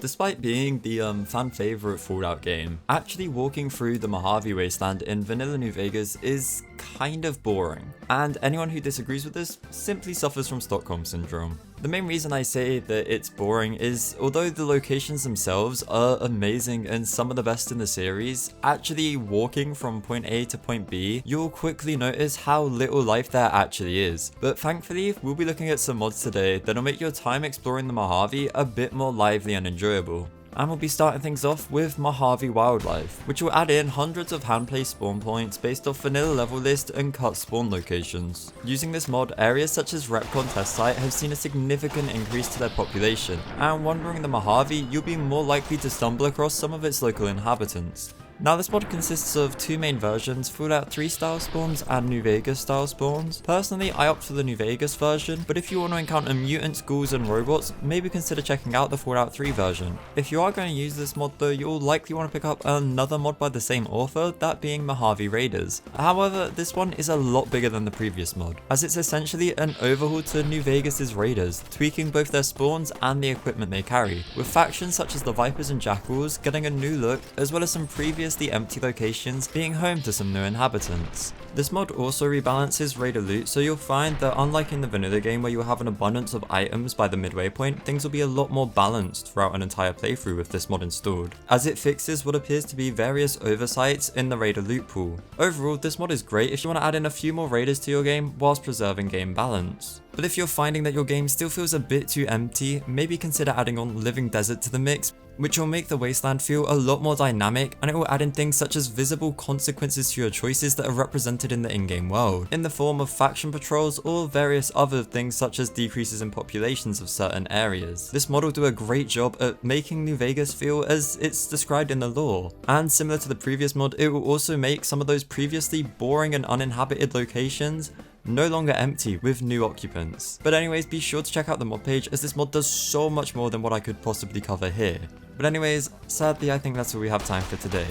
Despite being the fan favorite Fallout game, actually walking through the Mojave Wasteland in vanilla New Vegas is kind of boring, and anyone who disagrees with this simply suffers from Stockholm Syndrome. The main reason I say that it's boring is, although the locations themselves are amazing and some of the best in the series, actually walking from point A to point B, you'll quickly notice how little life there actually is. But thankfully, we'll be looking at some mods today that'll make your time exploring the Mojave a bit more lively and enjoyable. And we'll be starting things off with Mojave Wildlife, which will add in hundreds of hand-placed spawn points based off vanilla level list and cut spawn locations. Using this mod, areas such as Redone test site have seen a significant increase to their population, and wandering the Mojave, you'll be more likely to stumble across some of its local inhabitants. Now this mod consists of two main versions, Fallout 3 style spawns and New Vegas style spawns. Personally, I opt for the New Vegas version, but if you want to encounter mutants, ghouls and robots, maybe consider checking out the Fallout 3 version. If you are going to use this mod though, you'll likely want to pick up another mod by the same author, that being Mojave Raiders. However, this one is a lot bigger than the previous mod, as it's essentially an overhaul to New Vegas' Raiders, tweaking both their spawns and the equipment they carry, with factions such as the Vipers and Jackals getting a new look, as well as some previously empty locations being home to some new inhabitants. This mod also rebalances raider loot, so you'll find that unlike in the vanilla game where you'll have an abundance of items by the midway point, things will be a lot more balanced throughout an entire playthrough with this mod installed, as it fixes what appears to be various oversights in the raider loot pool. Overall, this mod is great if you want to add in a few more raiders to your game whilst preserving game balance. But if you're finding that your game still feels a bit too empty, maybe consider adding on Living Desert to the mix, which will make the wasteland feel a lot more dynamic, and it will add in things such as visible consequences to your choices that are represented in the in-game world, in the form of faction patrols or various other things such as decreases in populations of certain areas. This mod will do a great job at making New Vegas feel as it's described in the lore, and similar to the previous mod, it will also make some of those previously boring and uninhabited locations no longer empty with new occupants. But anyways, be sure to check out the mod page as this mod does so much more than what I could possibly cover here. But anyways, sadly I think that's all we have time for today.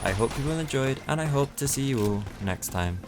I hope you all enjoyed, and I hope to see you all next time.